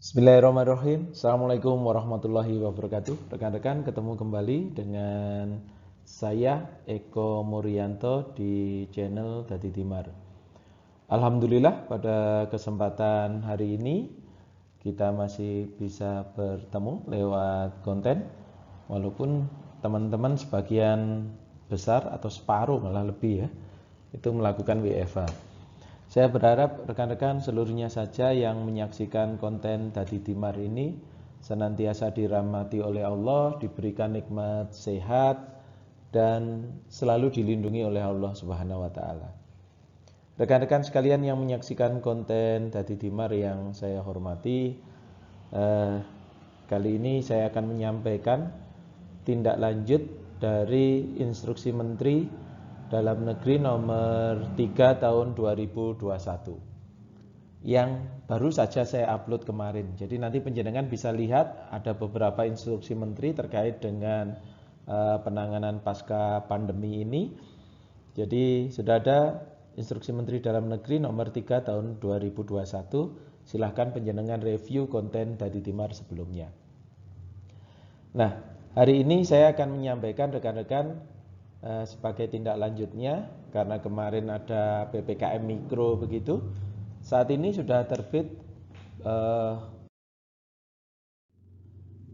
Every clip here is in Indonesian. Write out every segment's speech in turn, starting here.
Bismillahirrahmanirrahim. Assalamualaikum warahmatullahi wabarakatuh. Rekan-rekan, ketemu kembali dengan saya Eko Murianto di channel Dadi Timar. Alhamdulillah pada kesempatan hari ini kita masih bisa bertemu lewat konten, walaupun teman-teman sebagian besar atau separuh malah lebih ya itu melakukan WFH. Saya berharap rekan-rekan seluruhnya saja yang menyaksikan konten Dadi Timar ini senantiasa dirahmati oleh Allah, diberikan nikmat sehat, dan selalu dilindungi oleh Allah Subhanahu wa Ta'ala. Rekan-rekan sekalian yang menyaksikan konten Dadi Timar yang saya hormati, kali ini saya akan menyampaikan tindak lanjut dari Instruksi Menteri Dalam Negeri nomor 3 tahun 2021 yang baru saja saya upload kemarin. Jadi nanti penjenengan bisa lihat ada beberapa instruksi menteri terkait dengan penanganan pasca pandemi ini. Jadi sudah ada Instruksi Menteri Dalam Negeri nomor 3 tahun 2021. Silahkan penjenengan review konten Dadi Timar sebelumnya. Nah, hari ini saya akan menyampaikan rekan-rekan sebagai tindak lanjutnya, karena kemarin ada PPKM Mikro begitu. Saat ini sudah terbit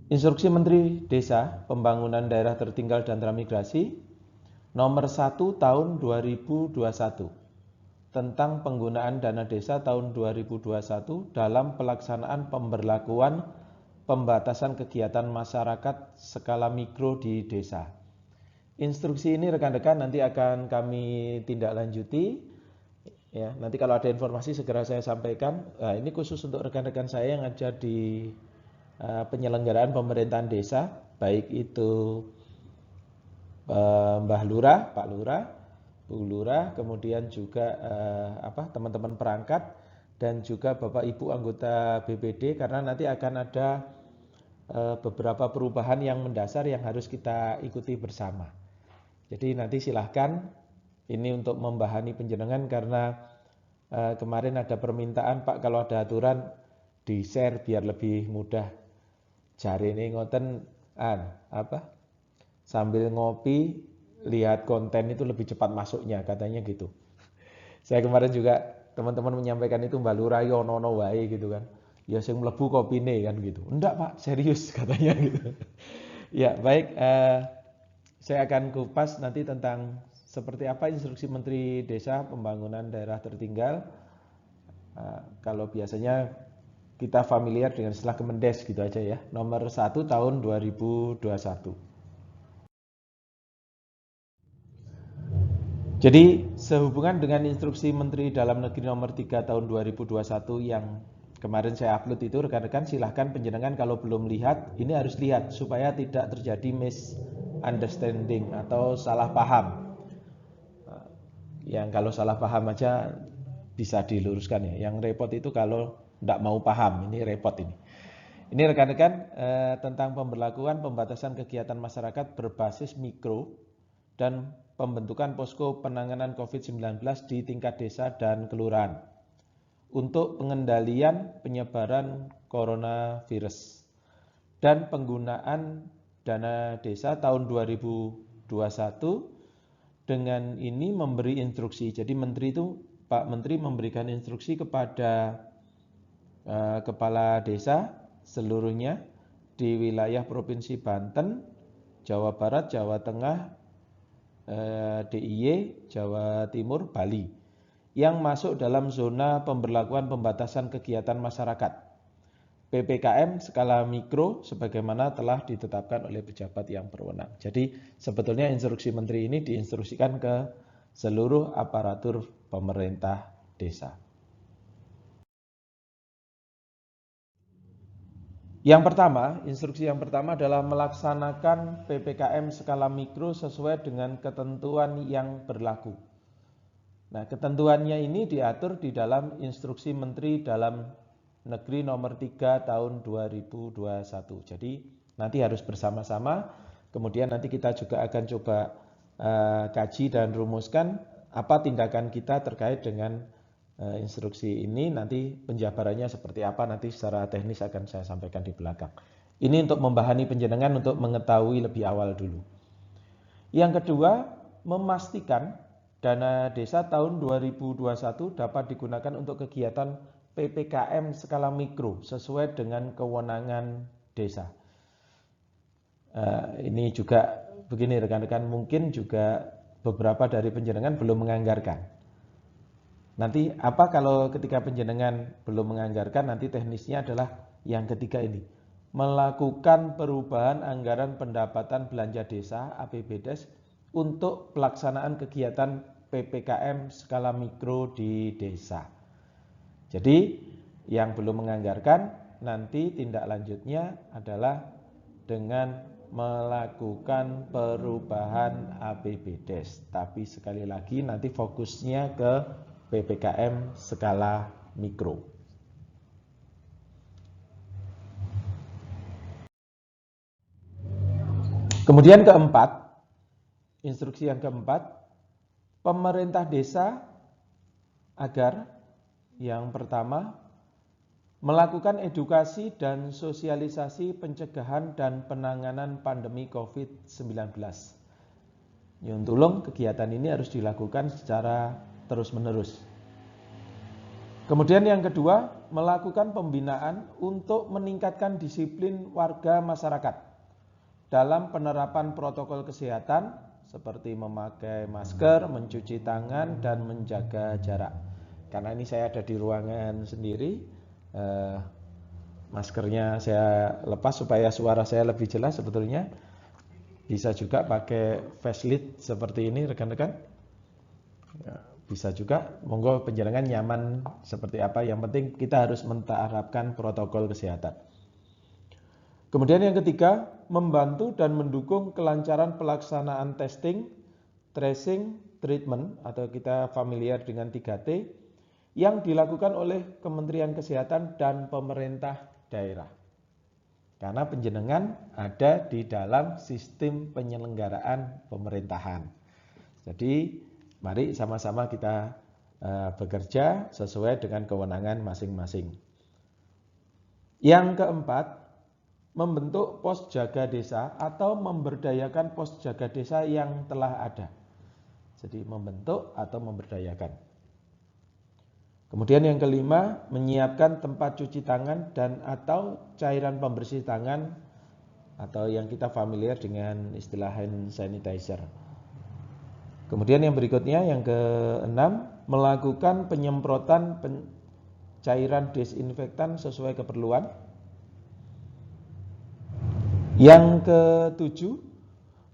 Instruksi Menteri Desa Pembangunan Daerah Tertinggal dan Transmigrasi nomor 1 tahun 2021 tentang penggunaan dana desa tahun 2021 dalam pelaksanaan pemberlakuan pembatasan kegiatan masyarakat skala mikro di desa. Instruksi ini rekan-rekan nanti akan kami tindak lanjuti ya. Nanti kalau ada informasi segera saya sampaikan. Nah, ini khusus untuk rekan-rekan saya yang ada di penyelenggaraan pemerintahan desa, baik itu Mbah Lurah, Pak Lurah, Bu Lurah, kemudian juga teman-teman perangkat dan juga Bapak Ibu anggota BPD, karena nanti akan ada beberapa perubahan yang mendasar yang harus kita ikuti bersama. Jadi nanti silahkan ini untuk membahani penjenengan, karena kemarin ada permintaan, Pak kalau ada aturan di share biar lebih mudah. Jari ini ngoten sambil ngopi lihat konten itu lebih cepat masuknya, katanya gitu. Saya kemarin juga teman-teman menyampaikan itu, Mbak Lurah yo nono wae gitu kan. Ya sing mlebu kopine kan gitu. Enggak Pak, serius katanya gitu. Ya baik, saya akan kupas nanti tentang seperti apa Instruksi Menteri Desa Pembangunan Daerah Tertinggal. Kalau biasanya kita familiar dengan istilah Kemendes gitu aja ya. Nomor 1 tahun 2021. Jadi sehubungan dengan Instruksi Menteri Dalam Negeri nomor 3 tahun 2021 yang kemarin saya upload itu, rekan-rekan silahkan penjenengan kalau belum lihat, ini harus lihat supaya tidak terjadi misunderstanding atau salah paham. Yang kalau salah paham aja bisa diluruskan ya. Yang repot itu kalau tidak mau paham, ini repot ini. Ini rekan-rekan tentang pemberlakuan pembatasan kegiatan masyarakat berbasis mikro dan pembentukan posko penanganan COVID-19 di tingkat desa dan kelurahan untuk pengendalian penyebaran coronavirus dan penggunaan dana desa tahun 2021. Dengan ini memberi instruksi. Jadi menteri itu, Pak Menteri memberikan instruksi kepada kepala desa seluruhnya di wilayah Provinsi Banten, Jawa Barat, Jawa Tengah, DIY, Jawa Timur, Bali yang masuk dalam zona pemberlakuan pembatasan kegiatan masyarakat PPKM skala mikro sebagaimana telah ditetapkan oleh pejabat yang berwenang. Jadi sebetulnya instruksi menteri ini diinstruksikan ke seluruh aparatur pemerintah desa. Yang pertama, instruksi yang pertama adalah melaksanakan PPKM skala mikro sesuai dengan ketentuan yang berlaku. Nah, ketentuannya ini diatur di dalam Instruksi Menteri Dalam Negeri nomor 3 tahun 2021. Jadi nanti harus bersama-sama, kemudian nanti kita juga akan coba kaji dan rumuskan apa tindakan kita terkait dengan instruksi ini nanti penjabarannya seperti apa nanti secara teknis akan saya sampaikan di belakang. Ini untuk membahani penjenengan untuk mengetahui lebih awal dulu. Yang kedua, memastikan dana desa tahun 2021 dapat digunakan untuk kegiatan PPKM skala mikro sesuai dengan kewenangan desa. Ini juga begini rekan-rekan, mungkin juga beberapa dari penjenengan belum menganggarkan. Nanti apa kalau ketika penjenengan belum menganggarkan, nanti teknisnya adalah yang ketiga ini. Melakukan perubahan anggaran pendapatan belanja desa APBDes untuk pelaksanaan kegiatan PPKM skala mikro di desa. Jadi yang belum menganggarkan nanti tindak lanjutnya adalah dengan melakukan perubahan APBDes. Tapi sekali lagi nanti fokusnya ke PPKM skala mikro. Kemudian keempat, instruksi yang keempat, pemerintah desa agar yang pertama melakukan edukasi dan sosialisasi pencegahan dan penanganan pandemi COVID-19. Nyuntulung kegiatan ini harus dilakukan secara terus-menerus. Kemudian yang kedua, melakukan pembinaan untuk meningkatkan disiplin warga masyarakat dalam penerapan protokol kesehatan seperti memakai masker, mencuci tangan, dan menjaga jarak. Karena ini saya ada di ruangan sendiri, maskernya saya lepas supaya suara saya lebih jelas sebetulnya. Bisa juga pakai facelift seperti ini rekan-rekan. Bisa juga, monggo penjenengan nyaman seperti apa, yang penting kita harus menerapkan protokol kesehatan. Kemudian yang ketiga, membantu dan mendukung kelancaran pelaksanaan testing, tracing, treatment atau kita familiar dengan 3T yang dilakukan oleh Kementerian Kesehatan dan pemerintah daerah. Karena penjenengan ada di dalam sistem penyelenggaraan pemerintahan. Jadi mari sama-sama kita bekerja sesuai dengan kewenangan masing-masing. Yang keempat, membentuk pos jaga desa atau memberdayakan pos jaga desa yang telah ada. Jadi membentuk atau memberdayakan. Kemudian yang kelima, menyiapkan tempat cuci tangan dan atau cairan pembersih tangan atau yang kita familiar dengan istilah hand sanitizer. Kemudian yang berikutnya, yang keenam, melakukan penyemprotan cairan desinfektan sesuai keperluan. Yang ketujuh,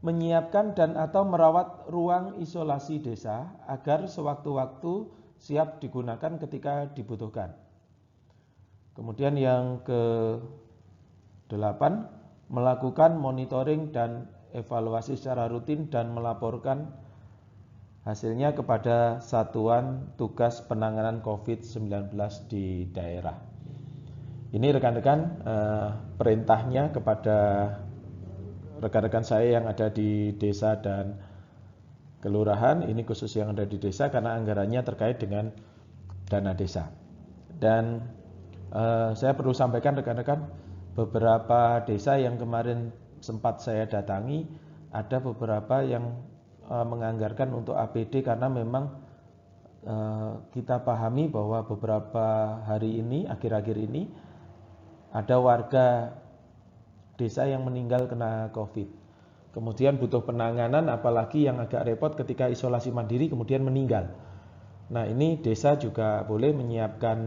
menyiapkan dan atau merawat ruang isolasi desa agar sewaktu-waktu siap digunakan ketika dibutuhkan. Kemudian yang ke-8, melakukan monitoring dan evaluasi secara rutin dan melaporkan hasilnya kepada Satuan Tugas Penanganan COVID-19 di daerah. Ini rekan-rekan perintahnya kepada rekan-rekan saya yang ada di desa dan kelurahan, ini khusus yang ada di desa karena anggarannya terkait dengan dana desa. Dan saya perlu sampaikan rekan-rekan, beberapa desa yang kemarin sempat saya datangi, ada beberapa yang menganggarkan untuk APD karena memang kita pahami bahwa beberapa hari ini, akhir-akhir ini, ada warga desa yang meninggal kena COVID. Kemudian butuh penanganan, apalagi yang agak repot ketika isolasi mandiri kemudian meninggal. Nah ini desa juga boleh menyiapkan,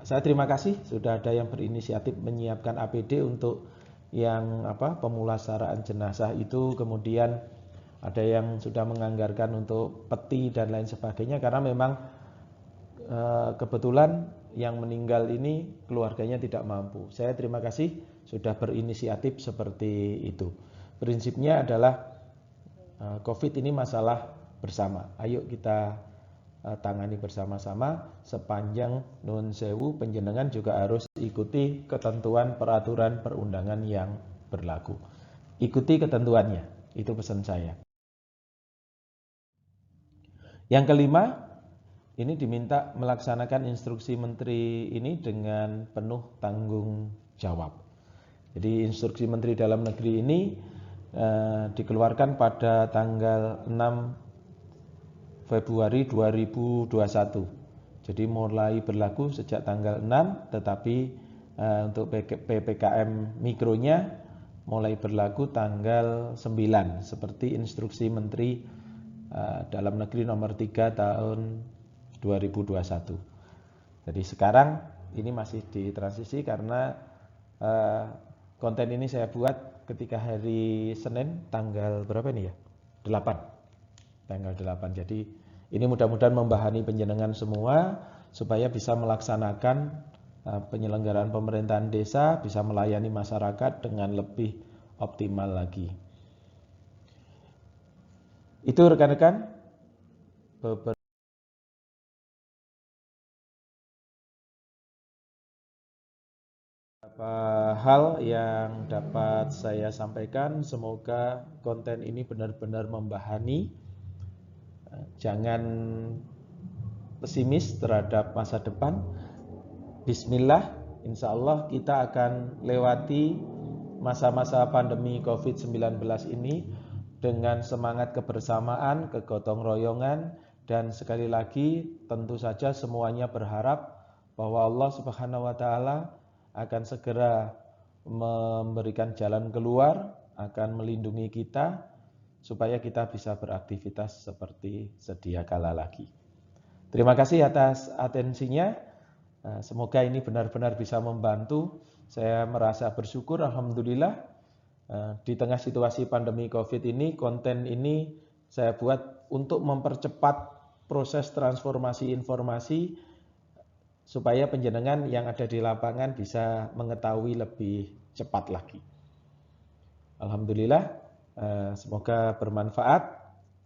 saya terima kasih sudah ada yang berinisiatif menyiapkan APD untuk yang pemulasaraan jenazah itu, kemudian ada yang sudah menganggarkan untuk peti dan lain sebagainya karena memang kebetulan yang meninggal ini keluarganya tidak mampu. Saya terima kasih sudah berinisiatif seperti itu. Prinsipnya adalah COVID ini masalah bersama. Ayo kita tangani bersama-sama, sepanjang nun sewu penjenengan juga harus ikuti ketentuan peraturan perundangan yang berlaku. Ikuti ketentuannya, itu pesan saya. Yang kelima, ini diminta melaksanakan instruksi menteri ini dengan penuh tanggung jawab. Jadi instruksi Menteri Dalam Negeri ini dikeluarkan pada tanggal 6 Februari 2021. Jadi mulai berlaku sejak tanggal 6, tetapi untuk PPKM mikronya mulai berlaku tanggal 9 seperti instruksi Menteri Dalam Negeri nomor 3 tahun 2021. Jadi sekarang ini masih di transisi karena konten ini saya buat ketika hari Senin tanggal berapa ini ya? 8. Tanggal 8. Jadi ini mudah-mudahan membahani penjenengan semua supaya bisa melaksanakan penyelenggaraan pemerintahan desa, bisa melayani masyarakat dengan lebih optimal lagi. Itu rekan-rekan beberapa hal yang dapat saya sampaikan. Semoga konten ini benar-benar membahani. Jangan pesimis terhadap masa depan. Bismillah, insya Allah kita akan lewati masa-masa pandemi COVID-19 ini dengan semangat kebersamaan, kegotong royongan, dan sekali lagi tentu saja semuanya berharap bahwa Allah Subhanahu wa Ta'ala akan segera memberikan jalan keluar, akan melindungi kita supaya kita bisa beraktivitas seperti sedia kala lagi. Terima kasih atas atensinya. Semoga ini benar-benar bisa membantu. Saya merasa bersyukur, alhamdulillah, di tengah situasi pandemi COVID ini, konten ini saya buat untuk mempercepat proses transformasi informasi supaya penjenengan yang ada di lapangan bisa mengetahui lebih cepat lagi. Alhamdulillah, semoga bermanfaat.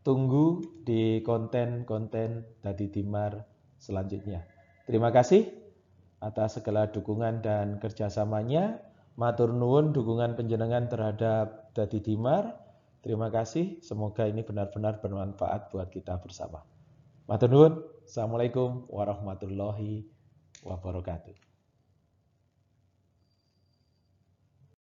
Tunggu di konten-konten Dadi Timar selanjutnya. Terima kasih atas segala dukungan dan kerjasamanya. Matur nuwun dukungan penjenengan terhadap Dadi Timar. Terima kasih, semoga ini benar-benar bermanfaat buat kita bersama. Matur nuwun. Assalamualaikum warahmatullahi wabarakatuh.